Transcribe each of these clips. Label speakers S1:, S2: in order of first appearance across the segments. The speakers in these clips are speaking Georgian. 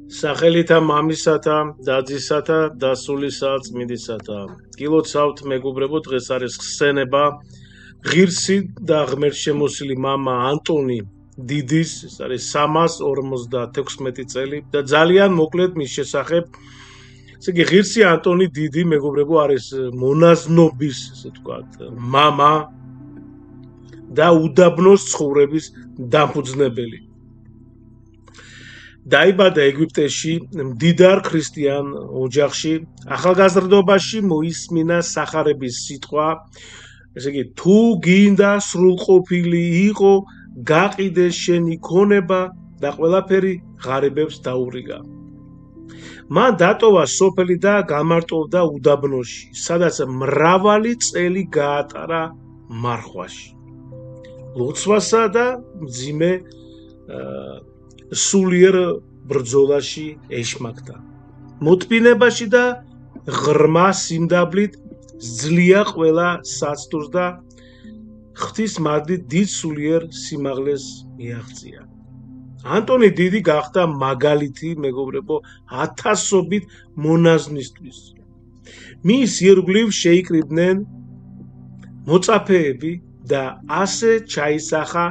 S1: სახელითა მამისათა, დadzისათა, დასულისა, წმინდისათა. გილოცავთ მეგობრებო, დღეს არის ხსენება ღირსი და ღმერთშემოსილი მამა ანტონი დიდის, ეს არის 356 წელი და ძალიან მოკლედ მის შესახებ. ესე იგი, ღირსი ანტონი დიდი, მეგობრებო, არის მონაზნობის, ესე ვთქვათ, მამა და უდაბნოს ცხოვრების დამფუძნებელი. დაიბადა ეგვიპტეში, მდიდარ ქრისტიან ოჯახში, ახალგაზრდობაში მოისმინა სახარების სიტყვა, ესე იგი, თუ გინდა სრულყოფილი იყო, გაყიდეს შენი ქონება და ყველაფერი ღარიბებს დაურიგა. მან დატოვა სოფელი და გამარტოვდა უდაბნოში, სადაც მრავალი წელი გაატარა მარხვაში. ლოცვასა და მძიმე სულიერ ბრძოლაში ეშმაკდა. მოთმინებაში და ღრმა სიმდაბლით ძლია ყველა საცდურს და ღვთისმადლით დიდ სულიერ სიმაღლეს მიაღწია. ანტონი დიდი გახდა მაგალითი, მეგობრებო, ათასობით მონაზვნისთვის. მის ირგვლივ შეიკრიბნენ მოწაფეები და ასე ჩაისახა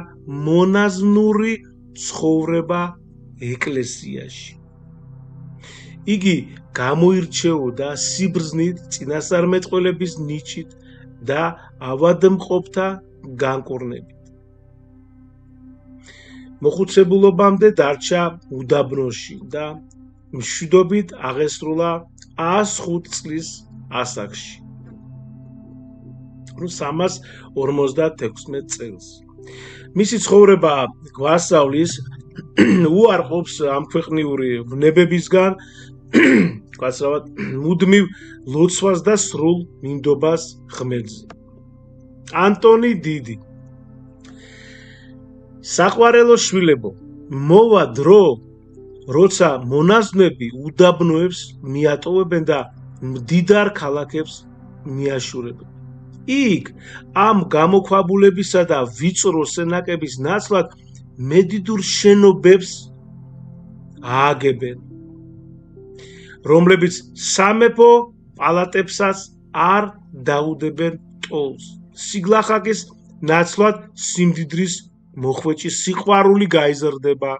S1: მონაზვნური ცხოვრება ეკლესიაში. იგი გამოირჩეოდა სიბრძნით, წინასწარმეტყველების ნიჭით და ავადმყოფთა განკურნებით. მოხუცებულობამდე დარჩა უდაბნოში და მშვიდობით აღესრულა 105 წლის ასაკში. 356 წელს. მისი ცხოვრება გვასწავლის უარყოფს ამ ქვეყნიური ვნებებისგან, გასავად მუდმივ ლოცვას და სრულ მინდობას ღმერთზე. ანტონი დიდი. საყვარელო შვილებო, მოვა დრო, როცა მონაზვნები უდაბნოებს მიატოვებენ და მდიდარ ქალაქებს მიაშურებენ. იქ ამ გამოქვაბულებისა და ვიწრო სენაკების ნაცვლად მედიდურ შენობებს ააგებენ, რომლებიც სამეფო პალატებსაც არ დაუდებენ ტოლს. სიგლახაკის ნაცვლად სიმდიდრის მოხვეჭი სიყვარული გაიზრდება.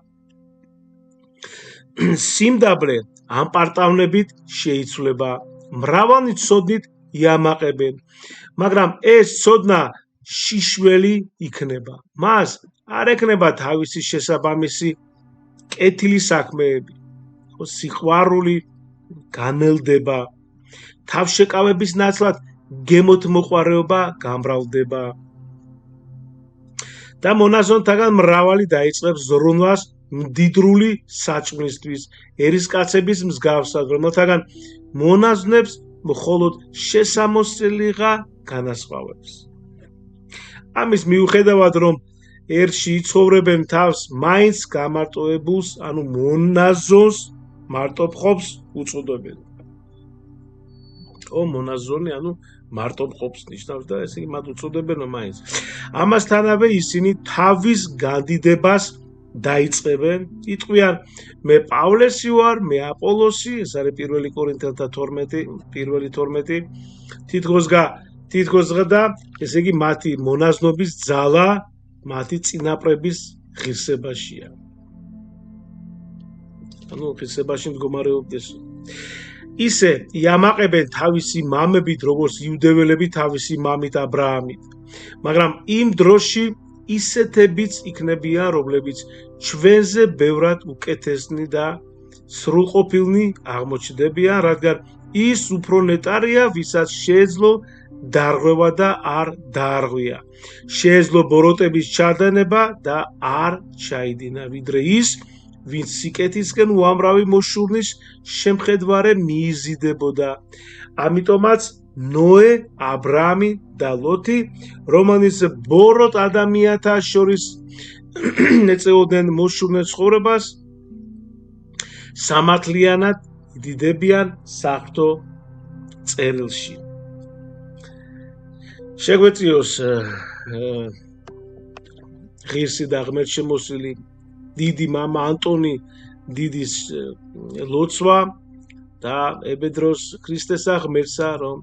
S1: სიმდაბლე ამ პარტავნებით შეიცვლება, მრავალი ცოდნით იამაყებენ, მაგრამ ეს ცოდნა შიშველი იქნება. მას არ ექნება თავისი შესაბამისი კეთილი საქმეები. სიყვარული განელდება, თავშეკავების ნაცვლად გემოთმოყვარეობა გამრავლდება და მონაზონთაგან მრავალი დაიწყებს ზრუნვას მდიდრული საჭმლისთვის, ერისკაცების მსგავსად, რომელთაგან მონაზვნებს მხოლოდ შესამოსწელიღა განასხვავებს. ამის მიუხედავად, რომ ერთში იცხოვრებენ თავს, მაინც გამარტოებულს, ანუ მონაზონს მარტოფხობს უწოდებენ. მონაზონი, ანუ მარტოფხობს ნიშნავს და ესე იგი მათ უწოდებენო მაინც. ამასთანავე ისინი თავის განდიდებას დაიწყებენ, იტყვიან, მე პავლესი ვარ, მე აპოლოსი, ეს არის 1 კორინთელთა 12, თითქოს და ესე იგი მათი მონაზნობის ძალა მათი წინაპრების ღირსებაშია. ანუ ღირსებაში მდგომარეობდეს. ისე იამაყებენ თავისი მამებით, როგორც იუდეველები თავისი მამით აბრაამით. მაგრამ იმ დროში ისეთებიც იქნებიან, რომლებიც ჩვენზე ბევრად უკეთესნი და სრულყოფილნი აღმოჩნდებიან, რადგან ის უფრო ნეტარია, ვისაც შეეძლო დარღვევა და არ დაარღვია. შეეძლო ბოროტების ჩადენება და არ ჩაიდინა, ვიდრე ის, ვინც სიკეთისკენ უამრავი მოშურნის შემხედვარე მიიზიდებოდა. ამიტომაც ნოე, აბრაამი და ლოთი, რომანის ბოროტ ადამიანთა შორის ეწეოდნენ მოშურნე ცხოვრებას, სამართლიანად დიდებიან საღვთო წერილში. შეგვეციოს ღირსი და ღმერთშემოსილი დიდი მამა ანტონი დიდის ლოცვა და ებედროს ქრისტეს ღმერთსა, რომ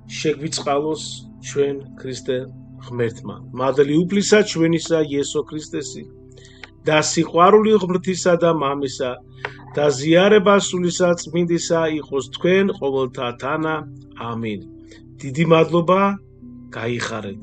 S1: შეგვიწყალოს ჩვენ ქრისტე ღმერთმა. მადლი უფლისა ჩვენისა იესო ქრისტესი და სიყვარული ღმრთისა და მამისა და ზიარება სულისა წმინდისა იყოს თქვენ ყოველთა თანა. ამინ. დიდი მადლობა, გაიხარეთ.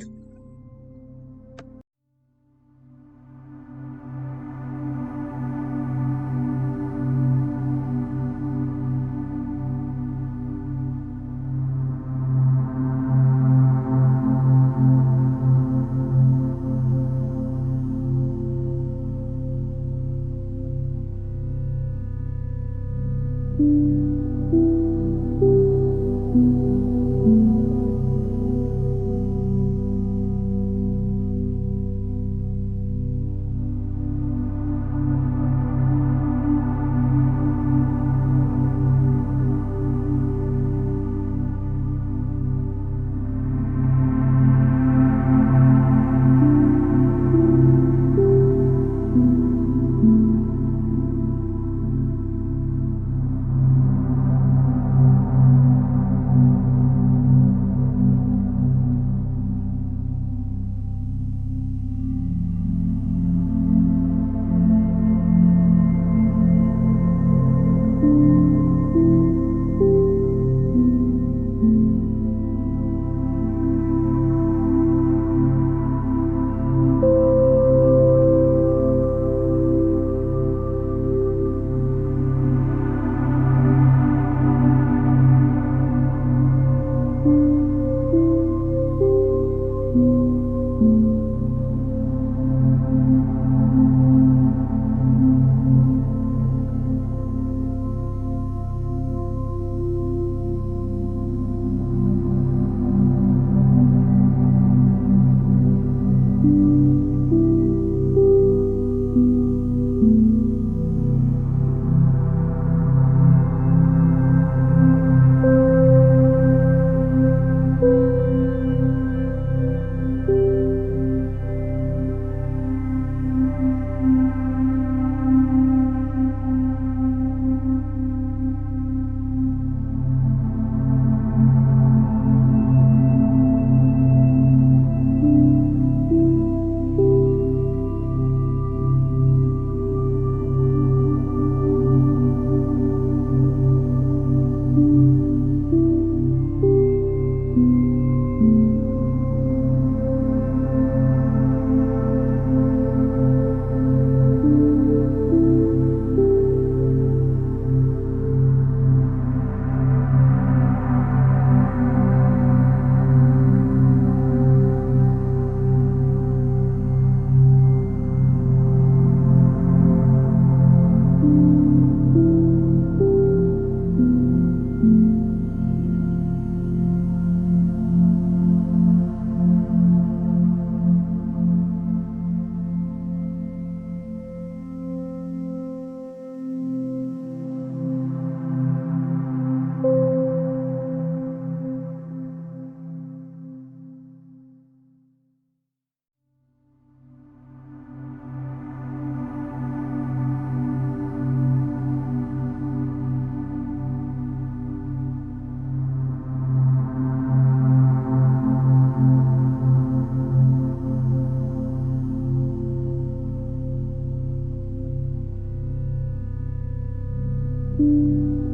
S2: Thank you.